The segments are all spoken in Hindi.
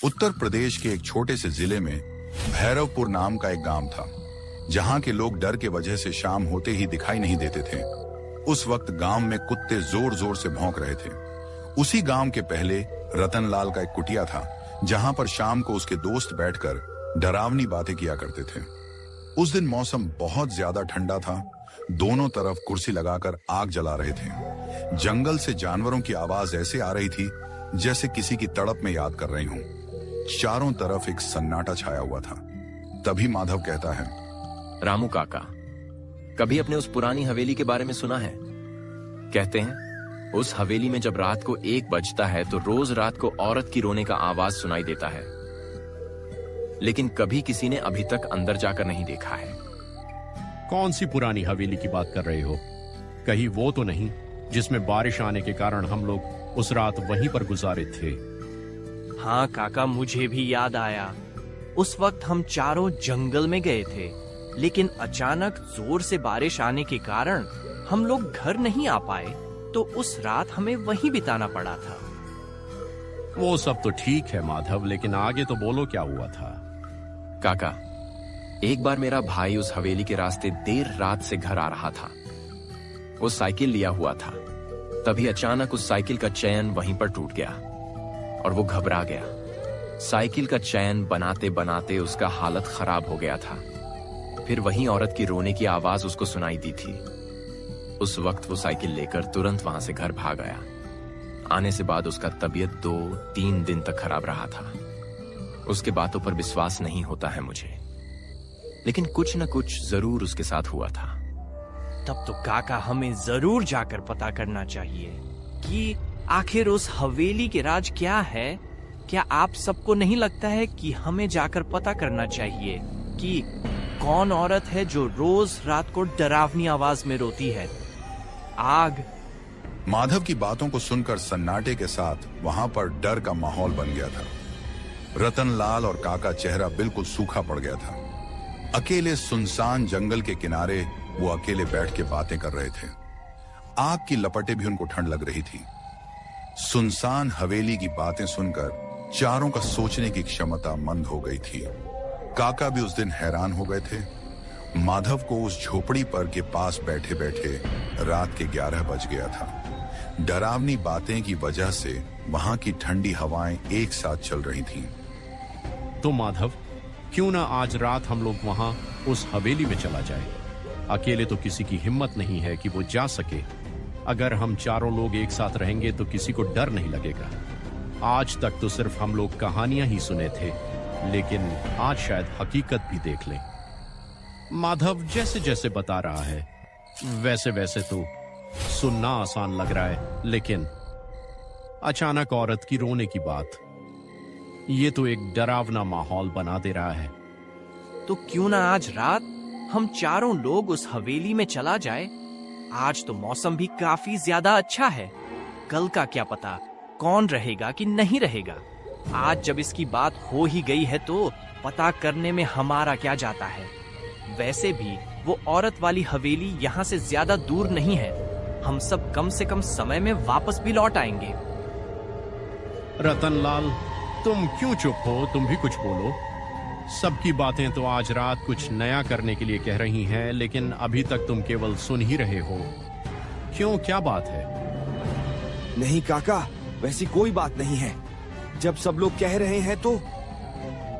उत्तर प्रदेश के एक छोटे से जिले में भैरवपुर नाम का एक गांव था, जहां के लोग डर के वजह से शाम होते ही दिखाई नहीं देते थे। उस वक्त गांव में कुत्ते जोर जोर से भौंक रहे थे। उसी गांव के पहले रतनलाल का एक कुटिया था, जहां पर शाम को उसके दोस्त बैठकर डरावनी बातें किया करते थे। उस दिन मौसम बहुत ज्यादा ठंडा था। दोनों तरफ कुर्सी लगाकर आग जला रहे थे। जंगल से जानवरों की आवाज ऐसे आ रही थी जैसे किसी की तड़प में याद कर रही हूं। चारों तरफ एक सन्नाटा छाया हुआ था। तभी माधव कहता है, रामू काका, कभी अपने उस पुरानी हवेली के बारे में सुना है? कहते हैं उस हवेली में जब रात को 1 बजता है तो रोज रात को औरत की रोने का आवाज सुनाई देता है, लेकिन कभी किसी ने अभी तक अंदर जाकर नहीं देखा है। कौन सी पुरानी हवेली की बात कर रहे हो? कहीं वो तो नहीं जिसमें बारिश आने के कारण हम लोग उस रात वहीं पर गुजारे थे? हाँ काका, मुझे भी याद आया। उस वक्त हम चारों जंगल में गए थे, लेकिन अचानक जोर से बारिश आने के कारण हम लोग घर नहीं आ पाए, तो उस रात हमें वहीं बिताना पड़ा था। वो सब तो ठीक है माधव, लेकिन आगे तो बोलो क्या हुआ था? काका, एक बार मेरा भाई उस हवेली के रास्ते देर रात से घर आ रहा था। वो साइकिल लिया हुआ था। तभी अचानक उस साइकिल का चैन वहीं पर टूट गया और वो घबरा गया। साइकिल का चैन बनाते बनाते उसका हालत खराब हो गया था। फिर वहीं औरत की रोने की आवाज उसको सुनाई दी थी। उस वक्त वो साइकिल लेकर तुरंत वहां से घर भाग आया। आने से बाद उसका तबीयत 2-3 दिन तक खराब रहा था। उसके बातों पर विश्वास नहीं होता है मुझे, लेकिन कुछ न कुछ जरूर उसके साथ हुआ था। तब तो काका हमें जरूर जाकर पता करना चाहिए कि आखिर उस हवेली के राज क्या है। क्या आप सबको नहीं लगता है कि हमें जाकर पता करना चाहिए कि कौन औरत है जो रोज रात को डरावनी आवाज में रोती है? आग। माधव की बातों को सुनकर सन्नाटे के साथ वहां पर डर का माहौल बन गया था। रतनलाल और काका चेहरा बिल्कुल सूखा पड़ गया था। अकेले सुनसान जंगल के किनारे वो अकेले बैठ के बातें कर रहे थे। आग की लपटें भी उनको ठंड लग रही थी। सुनसान हवेली की बातें सुनकर चारों का सोचने की क्षमता मंद हो गई थी। काका भी उस दिन हैरान हो गए थे। माधव को उस झोपड़ी पर के पास बैठे बैठे रात के 11 बज गया था। डरावनी बातें की वजह से वहां की ठंडी हवाएं एक साथ चल रही थीं। तो माधव, क्यों ना आज रात हम लोग वहां उस हवेली में चला जाए? अकेले तो किसी की हिम्मत नहीं है कि वो जा सके। अगर हम चारों लोग एक साथ रहेंगे तो किसी को डर नहीं लगेगा। आज तक तो सिर्फ हम लोग कहानियां ही सुने थे, लेकिन आज शायद हकीकत भी देख लें। माधव जैसे जैसे बता रहा है वैसे वैसे तो सुनना आसान लग रहा है, लेकिन अचानक औरत की रोने की बात, ये तो एक डरावना माहौल बना दे रहा है। तो क्यों ना आज रात हम चारों लोग उस हवेली में चला जाए? आज तो मौसम भी काफी ज्यादा अच्छा है। कल का क्या पता कौन रहेगा कि नहीं रहेगा। आज जब इसकी बात हो ही गई है तो पता करने में हमारा क्या जाता है। वैसे भी वो औरत वाली हवेली यहाँ से ज्यादा दूर नहीं है। हम सब कम से कम समय में वापस भी लौट आएंगे। रतनलाल, तुम क्यों चुप हो? तुम भी कुछ बोलो। सबकी बातें तो आज रात कुछ नया करने के लिए कह रही हैं, लेकिन अभी तक तुम केवल सुन ही रहे हो। क्यों, क्या बात है? नहीं काका, वैसी कोई बात नहीं है। जब सब लोग कह रहे हैं तो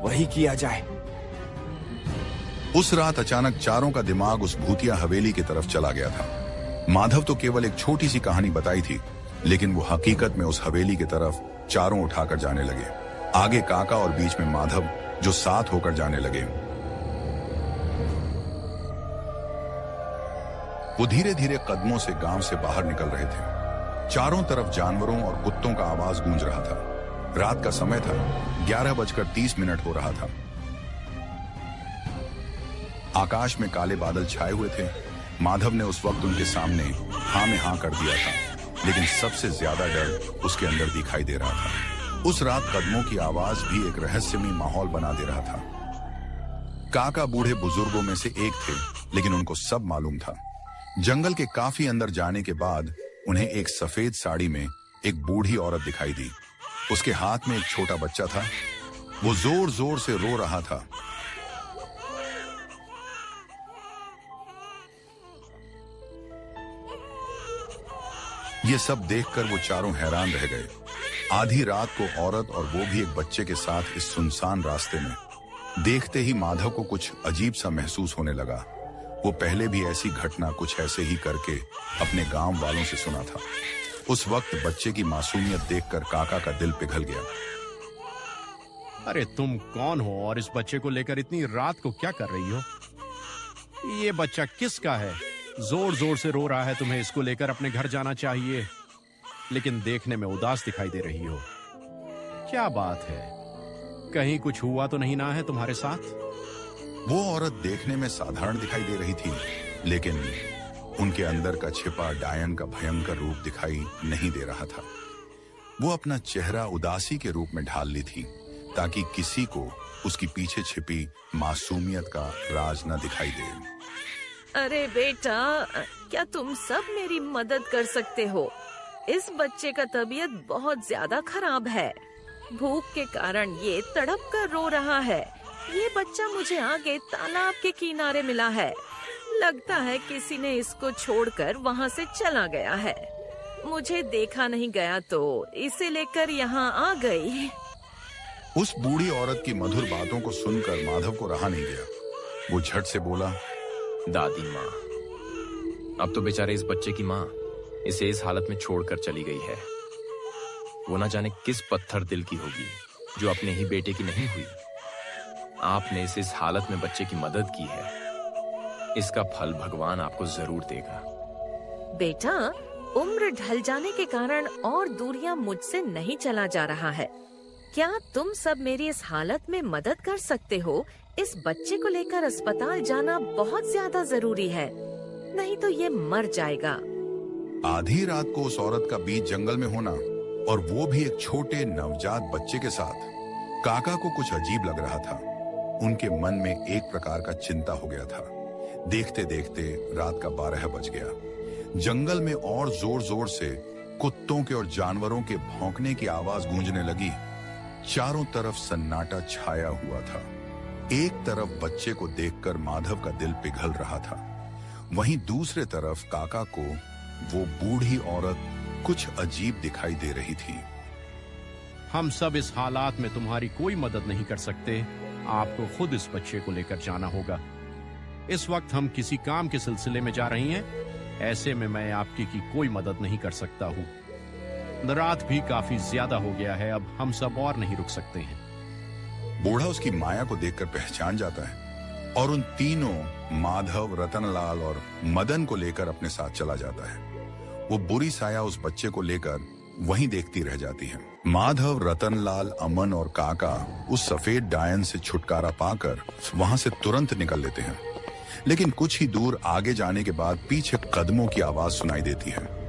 वही किया जाए। उस रात अचानक चारों का दिमाग उस भूतिया हवेली की तरफ चला गया था। माधव तो केवल एक छोटी सी कहानी बताई थी, लेकिन वो हकीकत में उस हवेली की तरफ चारों उठाकर जाने लगे। आगे काका और बीच में माधव, जो साथ होकर जाने लगे। वो धीरे धीरे कदमों से गांव से बाहर निकल रहे थे। चारों तरफ जानवरों और कुत्तों का आवाज गूंज रहा था। रात का समय था, 11:30 हो रहा था। आकाश में काले बादल छाए हुए थे। माधव ने उस वक्त उनके सामने हाँ में हाँ कर दिया था, लेकिन सबसे ज्यादा डर उसके अंदर दिखाई दे रहा था। उस रात कदमों की आवाज भी एक रहस्यमय माहौल बना दे रहा था। काका बूढ़े बुजुर्गों में से एक थे, लेकिन उनको सब मालूम था। जंगल के काफी अंदर जाने के बाद उन्हें एक सफेद साड़ी में एक बूढ़ी औरत दिखाई दी। उसके हाथ में एक छोटा बच्चा था। वो जोर जोर से रो रहा था। ये सब देखकर वो चारों हैरान रह गए। आधी रात को औरत और वो भी एक बच्चे के साथ इस सुनसान रास्ते में। देखते ही माधव को कुछ अजीब सा महसूस होने लगा। वो पहले भी ऐसी घटना कुछ ऐसे ही करके अपने गांव वालों से सुना था। उस वक्त बच्चे की मासूमियत देखकर काका का दिल पिघल गया। अरे तुम कौन हो और इस बच्चे को लेकर इतनी रात को क्या कर रही हो? ये बच्चा किसका है? जोर जोर से रो रहा है। तुम्हें इसको लेकर अपने घर जाना चाहिए, लेकिन देखने में उदास दिखाई दे रही हो। क्या बात है? कहीं कुछ हुआ तो नहीं ना है तुम्हारे साथ? वो औरत देखने में साधारण दिखाई दे रही थी, लेकिन उनके अंदर का छिपा डायन का भयंकर रूप दिखाई नहीं दे रहा था। वो अपना चेहरा उदासी के रूप में ढाल ली थी, ताकि किसी को उसकी पीछे छिपी मासूमियत का राज न दिखाई दे। अरे बेटा, क्या तुम सब मेरी मदद कर सकते हो? इस बच्चे का तबीयत बहुत ज्यादा खराब है। भूख के कारण ये तड़प कर रो रहा है। ये बच्चा मुझे आगे तालाब के किनारे मिला है। लगता है किसी ने इसको छोड़कर वहाँ से चला गया है। मुझे देखा नहीं गया तो इसे लेकर यहाँ आ गई। उस बूढ़ी औरत की मधुर बातों को सुनकर माधव को रहा नहीं गया। वो झट से बोला, दादी माँ, अब तो बेचारे इस बच्चे की माँ इसे इस हालत में छोड़कर चली गई है। वो ना जाने किस पत्थर दिल की होगी जो अपने ही बेटे की नहीं हुई। आपने इस हालत में बच्चे की मदद की है, इसका फल भगवान आपको जरूर देगा। बेटा, उम्र ढल जाने के कारण और दूरियां मुझसे नहीं चला जा रहा है। क्या तुम सब मेरी इस हालत में मदद कर सकते हो? इस बच्चे को लेकर अस्पताल जाना बहुत ज्यादा जरूरी है, नहीं तो ये मर जाएगा। आधी रात को उस औरत का बीच जंगल में होना, और वो भी एक छोटे नवजात बच्चे के साथ, काका को कुछ अजीब लग रहा था। उनके मन में एक प्रकार का चिंता हो गया था। देखते देखते रात का 12 बज गया। जंगल में और जोर जोर से कुत्तों के और जानवरों के भौंकने की आवाज गूंजने लगी। चारों तरफ सन्नाटा छाया हुआ था। एक तरफ बच्चे को देखकर माधव का दिल पिघल रहा था, वहीं दूसरे तरफ काका को वो बूढ़ी औरत कुछ अजीब दिखाई दे रही थी। हम सब इस हालात में तुम्हारी कोई मदद नहीं कर सकते। आपको खुद इस बच्चे को लेकर जाना होगा। इस वक्त हम किसी काम के सिलसिले में जा रही हैं। ऐसे में मैं आपकी की कोई मदद नहीं कर सकता हूँ। रात भी काफी ज्यादा हो गया है, अब हम सब और नहीं रुक सकते हैं। बूढ़ा उसकी माया को देखकर पहचान जाता है और उन तीनों, माधव, रतनलाल और मदन को लेकर अपने साथ चला जाता है। वो बुरी साया उस बच्चे को लेकर वहीं देखती रह जाती है। माधव, रतनलाल, अमन और काका उस सफेद डायन से छुटकारा पाकर वहां से तुरंत निकल लेते हैं, लेकिन कुछ ही दूर आगे जाने के बाद पीछे कदमों की आवाज सुनाई देती है।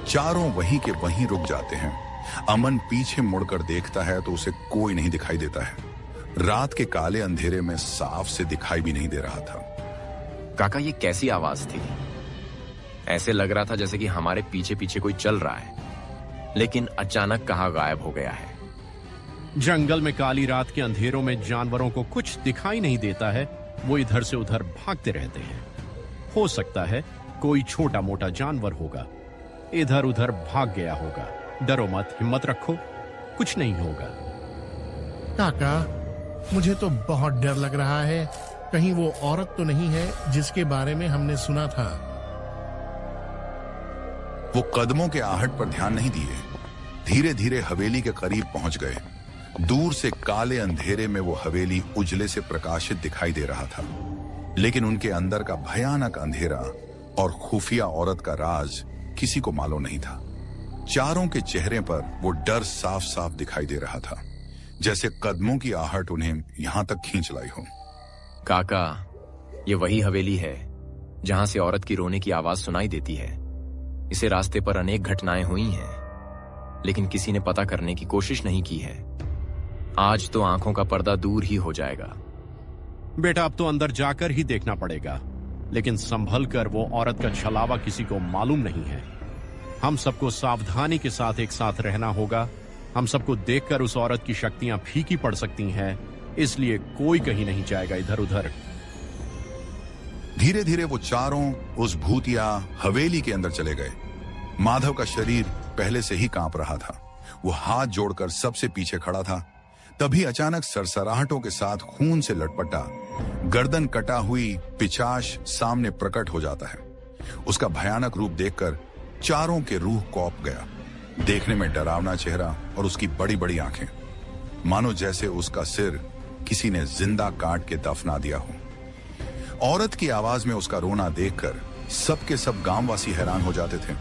चारों वहीं के वहीं रुक जाते हैं। अमन पीछे मुड़कर देखता है तो उसे कोई नहीं दिखाई देता है। रात के काले अंधेरे में साफ से दिखाई भी नहीं दे रहा था। काका, ये कैसी आवाज थी? ऐसे लग रहा था जैसे कि हमारे पीछे पीछे कोई चल रहा है, लेकिन अचानक कहाँ गायब हो गया है। जंगल में काली रात के अंधेरों में जानवरों को कुछ दिखाई नहीं देता है। वो इधर से उधर भागते रहते हैं। हो सकता है कोई छोटा मोटा जानवर होगा, इधर उधर भाग गया होगा। डरो मत, हिम्मत रखो, कुछ नहीं होगा। काका, मुझे तो बहुत डर लग रहा है। कहीं वो औरत तो नहीं है जिसके बारे में हमने सुना था। वो कदमों के आहट पर ध्यान नहीं दिए, धीरे धीरे हवेली के करीब पहुंच गए। दूर से काले अंधेरे में वो हवेली उजले से प्रकाशित दिखाई दे रहा था, लेकिन उनके अंदर का भयानक अंधेरा और खुफिया औरत का राज किसी को मालूम नहीं था। चारों के चेहरे पर वो डर साफ साफ दिखाई दे रहा था, जैसे कदमों की आहट उन्हें यहां तक खींच लाई हो। काका, ये वही हवेली है जहां से औरत की रोने की आवाज सुनाई देती है। इसे रास्ते पर अनेक घटनाएं हुई हैं, लेकिन किसी ने पता करने की कोशिश नहीं की है। आज तो आंखों का पर्दा दूर ही हो जाएगा। बेटा, अब तो अंदर जाकर ही देखना पड़ेगा, लेकिन संभल कर। वो औरत का छलावा किसी को मालूम नहीं है। हम सबको सावधानी के साथ एक साथ रहना होगा। हम सबको देखकर उस औरत की शक्तियां फीकी पड़ सकती हैं, इसलिए कोई कहीं नहीं जाएगा इधर उधर। धीरे धीरे वो चारों उस भूतिया हवेली के अंदर चले गए। माधव का शरीर पहले से ही कांप रहा था। वो हाथ जोड़कर सबसे पीछे खड़ा था। तभी अचानक सरसराहटों के साथ खून से लटपटा गर्दन कटा हुई पिशाच सामने प्रकट हो जाता है। उसका भयानक रूप देखकर चारों के रूह कौंप गया। देखने में डरावना चेहरा और उसकी बड़ी बड़ी आंखें, मानो जैसे उसका सिर किसी ने जिंदा काट के दफना दिया हो। औरत की आवाज में उसका रोना देखकर सबके सब गांववासी हैरान हो जाते थे,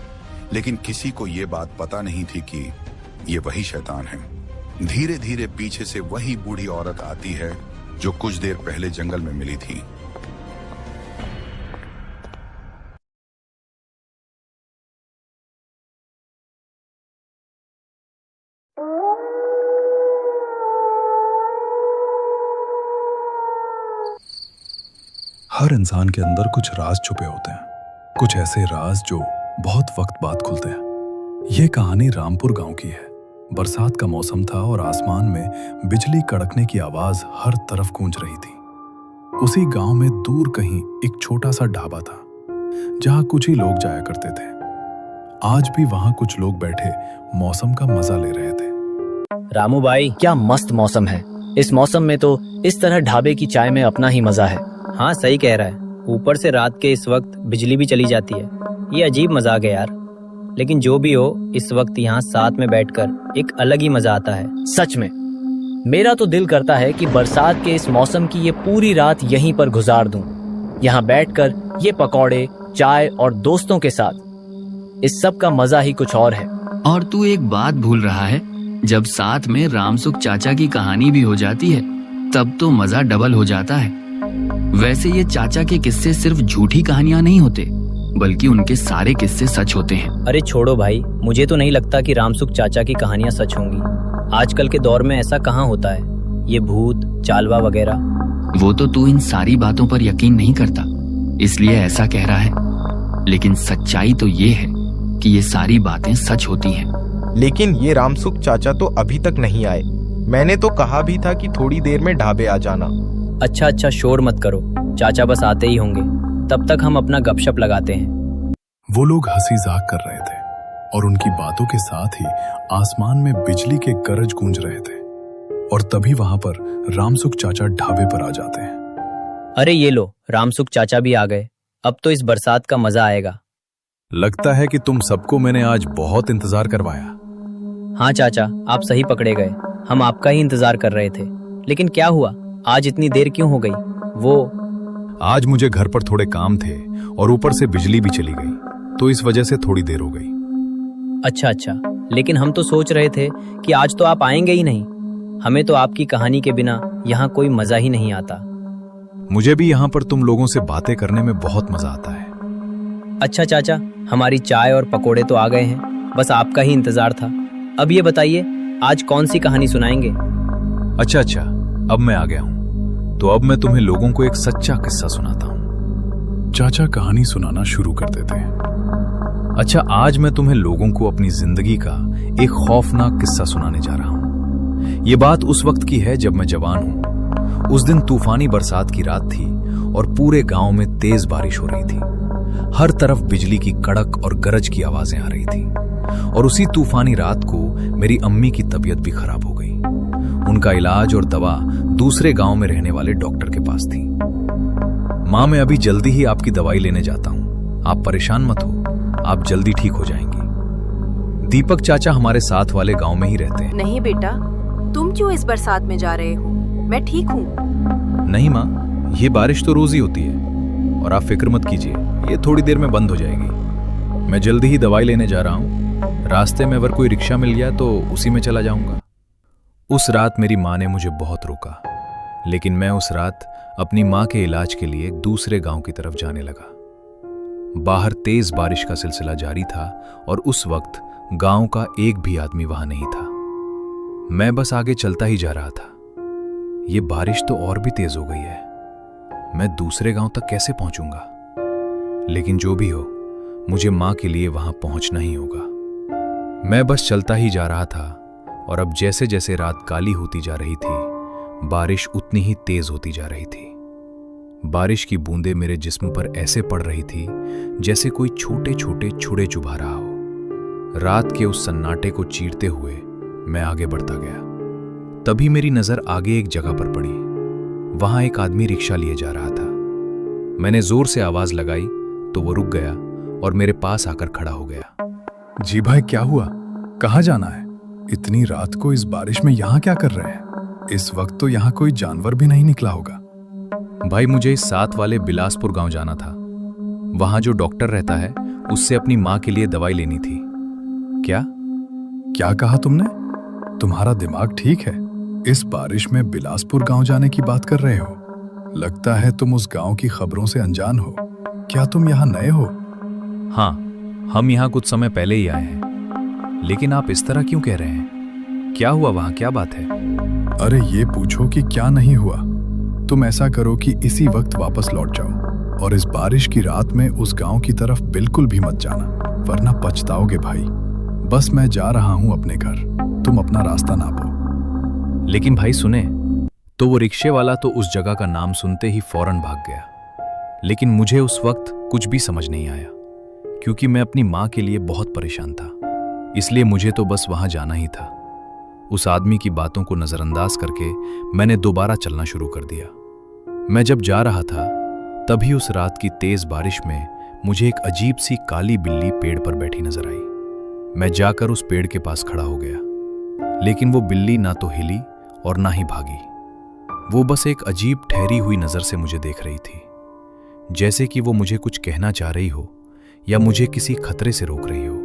लेकिन किसी को यह बात पता नहीं थी कि ये वही शैतान है। धीरे धीरे पीछे से वही बूढ़ी औरत आती है जो कुछ देर पहले जंगल में मिली थी। हर इंसान के अंदर कुछ राज छुपे होते हैं, कुछ ऐसे राज जो बहुत वक्त बाद खुलते हैं। यह कहानी रामपुर गांव की है। बरसात का मौसम था और आसमान में बिजली कड़कने की आवाज हर तरफ गूंज रही थी। उसी गांव में दूर कहीं एक छोटा सा ढाबा था जहां कुछ ही लोग जाया करते थे। आज भी वहां कुछ लोग बैठे मौसम का मजा ले रहे थे। रामू भाई, क्या मस्त मौसम है। इस मौसम में तो इस तरह ढाबे की चाय में अपना ही मजा है। हाँ सही कह रहा है, ऊपर से रात के इस वक्त बिजली भी चली जाती है। ये अजीब मजाक है यार, लेकिन जो भी हो, इस वक्त यहाँ साथ में बैठकर एक अलग ही मजा आता है। सच में मेरा तो दिल करता है कि बरसात के इस मौसम की ये पूरी रात यहीं पर गुजार दूं, यहाँ बैठकर ये पकौड़े, चाय और दोस्तों के साथ। इस सब का मजा ही कुछ और है। और तू एक बात भूल रहा है, जब साथ में रामसुख चाचा की कहानी भी हो जाती है तब तो मजा डबल हो जाता है। वैसे ये चाचा के किस्से सिर्फ झूठी कहानियां नहीं होते, बल्कि उनके सारे किस्से सच होते हैं। अरे छोड़ो भाई, मुझे तो नहीं लगता कि रामसुख चाचा की कहानियां सच होंगी। आजकल के दौर में ऐसा कहाँ होता है, ये भूत चालवा वगैरह। वो तो तू इन सारी बातों पर यकीन नहीं करता, इसलिए ऐसा कह रहा है, लेकिन सच्चाई तो ये है कि ये सारी बातें सच होती हैं। लेकिन ये रामसुख चाचा तो अभी तक नहीं आए। मैंने तो कहा भी था कि थोड़ी देर में ढाबे आ जाना। अच्छा शोर मत करो, चाचा बस आते ही होंगे, तब तक हम अपना गपशप लगाते हैं। वो लोग हंसी जाक कर रहे थे और उनकी बातों के साथ ही आसमान में बिजली के गरज गूंज रहे थे। और तभी वहां पर रामसुख चाचा ढाबे पर आ जाते हैं। अरे ये लो, रामसुख चाचा भी आ गए। अब तो इस बरसात का मजा आएगा। लगता है कि तुम सबको मैंने आज बहुत इंतजार करवाया। हाँ चाचा, आप सही पकड़े गए। हम आपका ही इंतजार कर रहे थे। लेकिन क्या हुआ, आज इतनी देर क्यों हो गई? आज मुझे घर पर थोड़े काम थे और ऊपर से बिजली भी चली गई, तो इस वजह से थोड़ी देर हो गई। अच्छा, लेकिन हम तो सोच रहे थे कि आज तो आप आएंगे ही नहीं। हमें तो आपकी कहानी के बिना यहाँ कोई मजा ही नहीं आता। मुझे भी यहाँ पर तुम लोगों से बातें करने में बहुत मजा आता है। अच्छा चाचा, हमारी चाय और पकोड़े तो आ गए हैं, बस आपका ही इंतजार था। अब ये बताइए, आज कौन सी कहानी सुनाएंगे? अच्छा, अब मैं आ गया हूँ, तो अब मैं तुम्हें लोगों को एक सच्चा किस्सा सुनाता हूँ। चाचा कहानी सुनाना शुरू कर देते हैं। अच्छा, आज मैं तुम्हें लोगों को अपनी जिंदगी का एक खौफनाक किस्सा सुनाने जा रहा हूँ। ये बात उस वक्त की है जब मैं जवान हूँ। उस दिन तूफानी बरसात की रात थी और पूरे गांव में तेज बारिश हो रही थी। हर तरफ बिजली की कड़क और गरज की आवाजें आ रही थी। और उसी तूफानी रात को मेरी अम्मी की तबीयत भी खराब हो गई। उनका इलाज और दवा दूसरे गांव में रहने वाले डॉक्टर के पास थी। माँ, मैं अभी जल्दी ही आपकी दवाई लेने जाता हूँ, आप परेशान मत हो, आप जल्दी ठीक हो जाएंगी। दीपक चाचा हमारे साथ वाले गांव में ही रहते हैं। नहीं बेटा, तुम क्यों इस बरसात में जा रहे हो? मैं ठीक हूँ। नहीं माँ, ये बारिश तो रोज ही होती है और आप फिक्र मत कीजिए, ये थोड़ी देर में बंद हो जाएगी। मैं जल्दी ही दवाई लेने जा रहा हूँ। रास्ते में अगर कोई रिक्शा मिल गया तो उसी में चला जाऊंगा। उस रात मेरी माँ ने मुझे बहुत रोका, लेकिन मैं उस रात अपनी माँ के इलाज के लिए दूसरे गांव की तरफ जाने लगा। बाहर तेज बारिश का सिलसिला जारी था और उस वक्त गांव का एक भी आदमी वहां नहीं था। मैं बस आगे चलता ही जा रहा था। ये बारिश तो और भी तेज हो गई है, मैं दूसरे गांव तक कैसे पहुंचूंगा? लेकिन जो भी हो, मुझे माँ के लिए वहां पहुंचना ही होगा। मैं बस चलता ही जा रहा था और अब जैसे जैसे रात काली होती जा रही थी, बारिश उतनी ही तेज होती जा रही थी। बारिश की बूंदें मेरे जिस्म पर ऐसे पड़ रही थी जैसे कोई छोटे छोटे छुड़े चुभा रहा हो। रात के उस सन्नाटे को चीरते हुए मैं आगे बढ़ता गया। तभी मेरी नजर आगे एक जगह पर पड़ी। वहां एक आदमी रिक्शा लिए जा रहा था। मैंने जोर से आवाज लगाई तो वो रुक गया और मेरे पास आकर खड़ा हो गया। जी भाई, क्या हुआ? कहाँ जाना है? इतनी रात को इस बारिश में यहाँ क्या कर रहे हैं? इस वक्त तो यहाँ कोई जानवर भी नहीं निकला होगा। भाई, मुझे इस साथ वाले बिलासपुर गांव जाना था। वहां जो डॉक्टर रहता है उससे अपनी माँ के लिए दवाई लेनी थी। क्या कहा तुमने? तुम्हारा दिमाग ठीक है? इस बारिश में बिलासपुर गांव जाने की बात कर रहे हो? लगता है तुम उस गांव की खबरों से अनजान हो। क्या तुम यहाँ नए हो? हाँ, हम यहाँ कुछ समय पहले ही आए हैं। लेकिन आप इस तरह क्यों कह रहे हैं? क्या हुआ वहाँ? क्या बात है? अरे ये पूछो कि क्या नहीं हुआ। तुम ऐसा करो कि इसी वक्त वापस लौट जाओ और इस बारिश की रात में उस गांव की तरफ बिल्कुल भी मत जाना, वरना पछताओगे भाई। बस मैं जा रहा हूं अपने घर, तुम अपना रास्ता नापो। लेकिन भाई सुने, तो वो रिक्शे वाला तो उस जगह का नाम सुनते ही फौरन भाग गया। लेकिन मुझे उस वक्त कुछ भी समझ नहीं आया, क्योंकि मैं अपनी माँ के लिए बहुत परेशान था। इसलिए मुझे तो बस वहां जाना ही था। उस आदमी की बातों को नजरअंदाज करके मैंने दोबारा चलना शुरू कर दिया। मैं जब जा रहा था तभी उस रात की तेज बारिश में मुझे एक अजीब सी काली बिल्ली पेड़ पर बैठी नजर आई। मैं जाकर उस पेड़ के पास खड़ा हो गया, लेकिन वो बिल्ली ना तो हिली और ना ही भागी। वो बस एक अजीब ठहरी हुई नजर से मुझे देख रही थी, जैसे कि वो मुझे कुछ कहना चाह रही हो या मुझे किसी खतरे से रोक रही हो।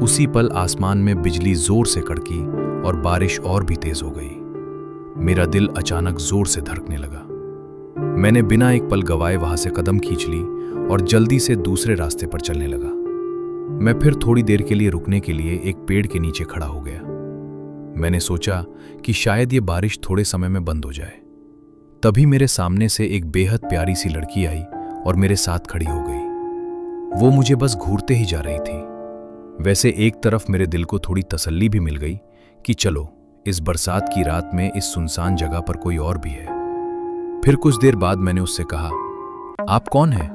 उसी पल आसमान में बिजली जोर से कड़की और बारिश और भी तेज हो गई। मेरा दिल अचानक जोर से धड़कने लगा। मैंने बिना एक पल गवाए वहां से कदम खींच ली और जल्दी से दूसरे रास्ते पर चलने लगा। मैं फिर थोड़ी देर के लिए रुकने के लिए एक पेड़ के नीचे खड़ा हो गया। मैंने सोचा कि शायद ये बारिश थोड़े समय में बंद हो जाए। तभी मेरे सामने से एक बेहद प्यारी सी लड़की आई और मेरे साथ खड़ी हो गई। वो मुझे बस घूरते ही जा रही थी। वैसे एक तरफ मेरे दिल को थोड़ी तसल्ली भी मिल गई कि चलो, इस बरसात की रात में इस सुनसान जगह पर कोई और भी है। फिर कुछ देर बाद मैंने उससे कहा, आप कौन हैं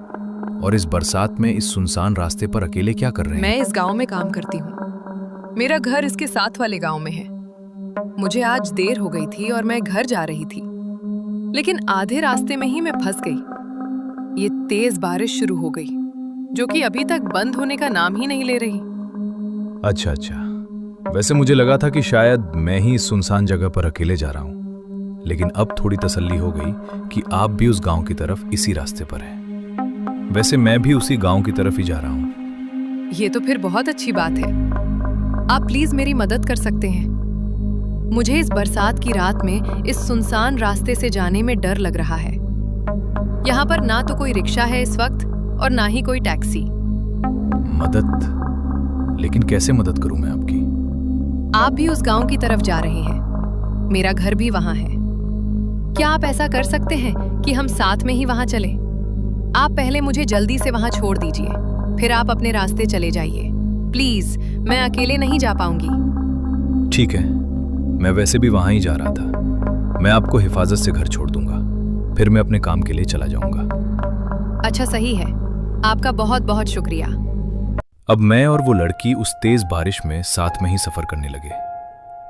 और इस बरसात में इस सुनसान रास्ते पर अकेले क्या कर रहे हैं? मैं इस गांव में काम करती हूँ। मेरा घर इसके साथ वाले गांव में है। मुझे आज देर हो गई थी और मैं घर जा रही थी, लेकिन आधे रास्ते में ही मैं फंस गई। ये तेज बारिश शुरू हो गई, जो कि अभी तक बंद होने का नाम ही नहीं ले रही। अच्छा, वैसे मुझे लगा था कि शायद मैं ही इस सुनसान जगह पर अकेले जा रहा हूं, लेकिन अब थोड़ी तसल्ली हो गई कि आप भी उस गांव की तरफ इसी रास्ते पर हैं। वैसे मैं भी उसी गांव की तरफ ही जा रहा हूं। ये तो फिर बहुत अच्छी बात है। आप प्लीज मेरी मदद कर सकते हैं। मुझे इस बरसात की रात में इस सुनसान रास्ते से जाने में डर लग रहा है। यहाँ पर ना तो कोई रिक्शा है इस वक्त और ना ही कोई टैक्सी। मदद? लेकिन कैसे मदद करूं मैं आपकी? आप भी उस गांव की तरफ जा रहे हैं, मेरा घर भी वहां है। क्या आप ऐसा कर सकते हैं कि हम साथ में ही वहां चलें? आप पहले मुझे जल्दी से वहां छोड़ दीजिए, फिर आप अपने रास्ते चले जाइए। प्लीज, मैं अकेले नहीं जा पाऊंगी। ठीक है, मैं वैसे भी वहां ही जा रहा था। मैं आपको हिफाजत से घर छोड़ दूंगा, फिर मैं अपने काम के लिए चला जाऊंगा। अच्छा, सही है। आपका बहुत बहुत शुक्रिया। अब मैं और वो लड़की उस तेज बारिश में साथ में ही सफर करने लगे।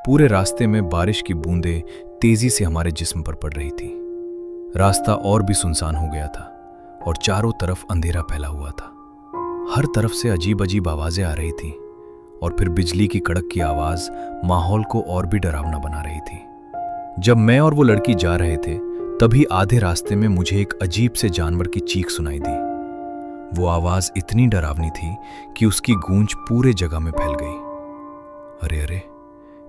पूरे रास्ते में बारिश की बूंदें तेजी से हमारे जिस्म पर पड़ रही थी। रास्ता और भी सुनसान हो गया था और चारों तरफ अंधेरा फैला हुआ था। हर तरफ से अजीब अजीब आवाजें आ रही थी और फिर बिजली की कड़क की आवाज माहौल को और भी डरावना बना रही थी। जब मैं और वो लड़की जा रहे थे तभी आधे रास्ते में मुझे एक अजीब से जानवर की चीख सुनाई दी। वो आवाज इतनी डरावनी थी कि उसकी गूंज पूरे जगह में फैल गई। अरे,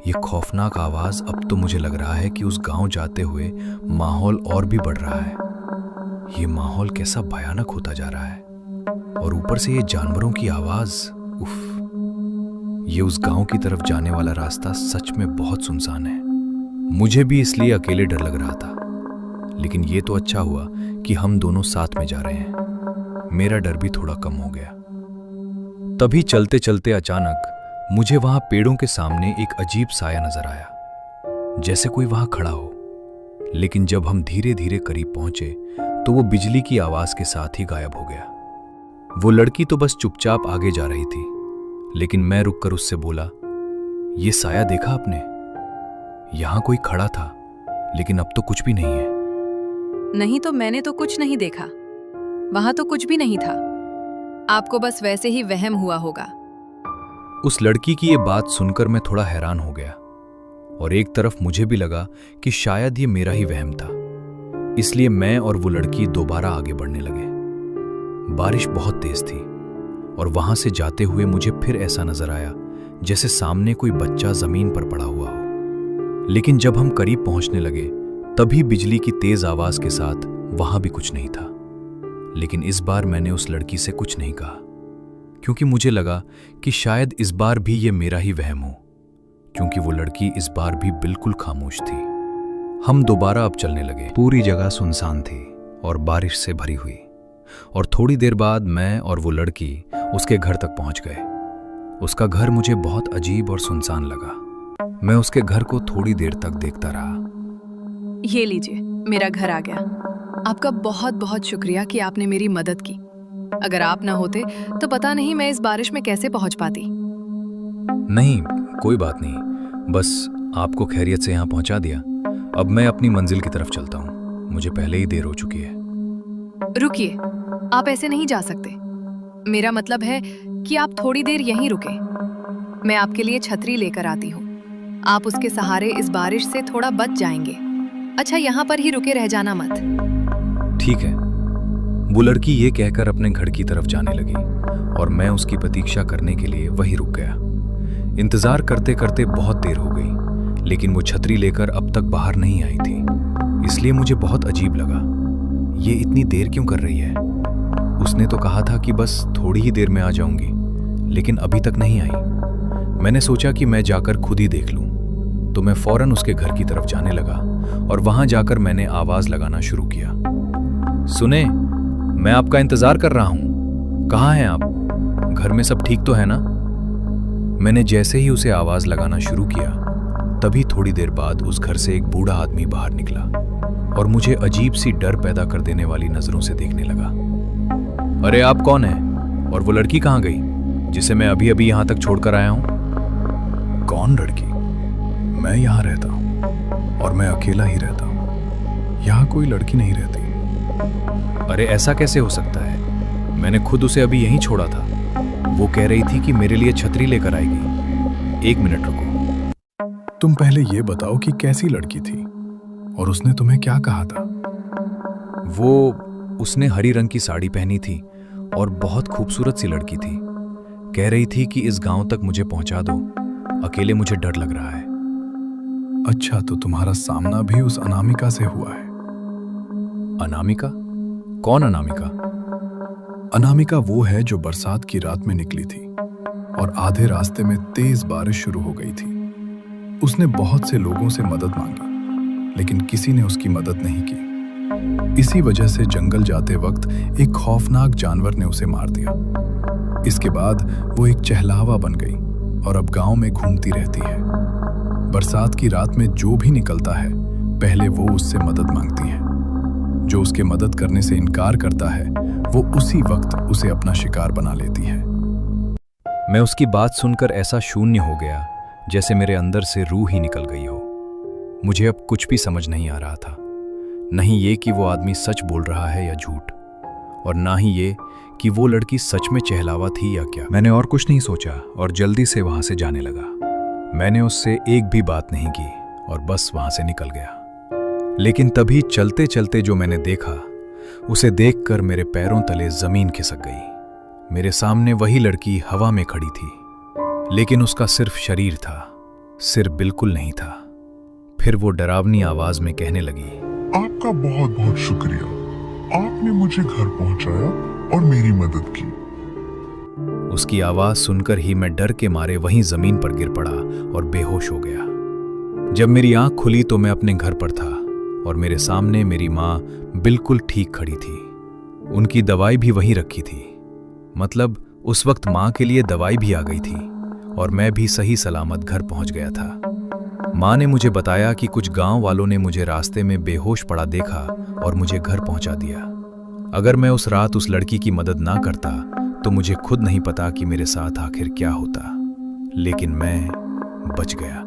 ये खौफनाक आवाज, अब तो मुझे लग रहा है कि उस गांव जाते हुए माहौल और भी बढ़ रहा है। ये माहौल कैसा भयानक होता जा रहा है, और ऊपर से ये जानवरों की आवाज। उफ, ये उस गांव की तरफ जाने वाला रास्ता सच में बहुत सुनसान है। मुझे भी इसलिए अकेले डर लग रहा था, लेकिन ये तो अच्छा हुआ कि हम दोनों साथ में जा रहे हैं। मेरा डर भी थोड़ा कम हो गया। तभी चलते चलते अचानक मुझे वहां पेड़ों के सामने एक अजीब साया नजर आया, जैसे कोई वहां खड़ा हो। लेकिन जब हम धीरे धीरे करीब पहुंचे तो वो बिजली की आवाज के साथ ही गायब हो गया। वो लड़की तो बस चुपचाप आगे जा रही थी, लेकिन मैं रुककर उससे बोला, ये साया देखा आपने? यहां कोई खड़ा था, लेकिन अब तो कुछ भी नहीं है। नहीं तो मैंने तो कुछ नहीं देखा, वहां तो कुछ भी नहीं था। आपको बस वैसे ही वहम हुआ होगा। उस लड़की की ये बात सुनकर मैं थोड़ा हैरान हो गया, और एक तरफ मुझे भी लगा कि शायद ये मेरा ही वहम था। इसलिए मैं और वो लड़की दोबारा आगे बढ़ने लगे। बारिश बहुत तेज थी, और वहां से जाते हुए मुझे फिर ऐसा नजर आया जैसे सामने कोई बच्चा जमीन पर पड़ा हुआ हो। लेकिन जब हम करीब पहुंचने लगे तभी बिजली की तेज आवाज के साथ वहां भी कुछ नहीं था। लेकिन इस बार मैंने उस लड़की से कुछ नहीं कहा, क्योंकि मुझे लगा कि शायद इस बार भी ये मेरा ही वहम हो, क्योंकि वो लड़की इस बार भी बिल्कुल खामोश थी। हम दोबारा अब चलने लगे। पूरी जगह सुनसान थी और बारिश से भरी हुई, और थोड़ी देर बाद मैं और वो लड़की उसके घर तक पहुंच गए। उसका घर मुझे बहुत अजीब और सुनसान लगा। मैं उसके घर को थोड़ी देर तक देखता रहा। ये लीजिए, मेरा घर आ गया। आपका बहुत बहुत शुक्रिया कि आपने मेरी मदद की। अगर आप ना होते तो पता नहीं मैं इस बारिश में कैसे पहुंच पाती। नहीं, कोई बात नहीं, बस आपको खैरियत से यहाँ पहुंचा दिया। अब मैं अपनी मंजिल की तरफ चलता हूँ, मुझे पहले ही देर हो चुकी है। रुकिए, आप ऐसे नहीं जा सकते। मेरा मतलब है कि आप थोड़ी देर यहीं रुके। मैं आपके लिए छतरी लेकर आती हूँ। आप उसके सहारे इस बारिश से थोड़ा बच जाएंगे। अच्छा, यहाँ पर ही रुके रह जाना मत। ठीक है। वो लड़की ये कहकर अपने घर की तरफ जाने लगी, और मैं उसकी प्रतीक्षा करने के लिए वहीं रुक गया। इंतजार करते करते बहुत देर हो गई, लेकिन वो छतरी लेकर अब तक बाहर नहीं आई थी। इसलिए मुझे बहुत अजीब लगा, ये इतनी देर क्यों कर रही है? उसने तो कहा था कि बस थोड़ी ही देर में आ जाऊंगी, लेकिन अभी तक नहीं आई। मैंने सोचा कि मैं जाकर खुद ही देख लूं, तो मैं फौरन उसके घर की तरफ जाने लगा, और वहां जाकर मैंने आवाज लगाना शुरू किया। सुने, मैं आपका इंतजार कर रहा हूं, कहाँ हैं आप? घर में सब ठीक तो है ना? मैंने जैसे ही उसे आवाज लगाना शुरू किया, तभी थोड़ी देर बाद उस घर से एक बूढ़ा आदमी बाहर निकला, और मुझे अजीब सी डर पैदा कर देने वाली नजरों से देखने लगा। अरे आप कौन हैं? और वो लड़की कहाँ गई जिसे मैं अभी अभी यहां तक छोड़कर आया हूं? कौन लड़की? मैं यहाँ रहता हूँ, और मैं अकेला ही रहता हूँ। यहाँ कोई लड़की नहीं रहती। अरे ऐसा कैसे हो सकता है? मैंने खुद उसे अभी यहीं छोड़ा था। वो कह रही थी कि मेरे लिए छतरी लेकर आएगी। एक मिनट रुको। तुम पहले ये बताओ कि कैसी लड़की थी, और उसने तुम्हें क्या कहा था? उसने हरी रंग की साड़ी पहनी थी और बहुत खूबसूरत सी लड़की थी। कह रही थी कि इस गांव तक मुझे पहुंचा दो, अकेले मुझे डर लग रहा है। अच्छा, तो तुम्हारा सामना भी उस अनामिका से हुआ है? अनामिका? कौन अनामिका? अनामिका वो है जो बरसात की रात में निकली थी, और आधे रास्ते में तेज बारिश शुरू हो गई थी। उसने बहुत से लोगों से मदद मांगी, लेकिन किसी ने उसकी मदद नहीं की। इसी वजह से जंगल जाते वक्त एक खौफनाक जानवर ने उसे मार दिया। इसके बाद वो एक चहलावा बन गई, और अब गांव में घूमती रहती है। बरसात की रात में जो भी निकलता है, पहले वो उससे मदद मांगती है। जो उसके मदद करने से इनकार करता है, वो उसी वक्त उसे अपना शिकार बना लेती है। मैं उसकी बात सुनकर ऐसा शून्य हो गया जैसे मेरे अंदर से रूह ही निकल गई हो। मुझे अब कुछ भी समझ नहीं आ रहा था, नहीं ये कि वो आदमी सच बोल रहा है या झूठ, और ना ही ये कि वो लड़की सच में चहलावा थी या क्या। मैंने और कुछ नहीं सोचा और जल्दी से वहां से जाने लगा। मैंने उससे एक भी बात नहीं की और बस वहां से निकल गया। लेकिन तभी चलते चलते जो मैंने देखा, उसे देखकर मेरे पैरों तले जमीन खिसक गई। मेरे सामने वही लड़की हवा में खड़ी थी, लेकिन उसका सिर्फ शरीर था, सिर बिल्कुल नहीं था। फिर वो डरावनी आवाज में कहने लगी, आपका बहुत बहुत शुक्रिया, आपने मुझे घर पहुंचाया और मेरी मदद की। उसकी आवाज सुनकर ही मैं डर के मारे वहीं जमीन पर गिर पड़ा और बेहोश हो गया। जब मेरी आंख खुली तो मैं अपने घर पर था और मेरे सामने मेरी माँ बिल्कुल ठीक खड़ी थी। उनकी दवाई भी वहीं रखी थी, मतलब उस वक्त माँ के लिए दवाई भी आ गई थी और मैं भी सही सलामत घर पहुंच गया था। माँ ने मुझे बताया कि कुछ गांव वालों ने मुझे रास्ते में बेहोश पड़ा देखा और मुझे घर पहुंचा दिया। अगर मैं उस रात उस लड़की की मदद ना करता तो मुझे खुद नहीं पता कि मेरे साथ आखिर क्या होता, लेकिन मैं बच गया।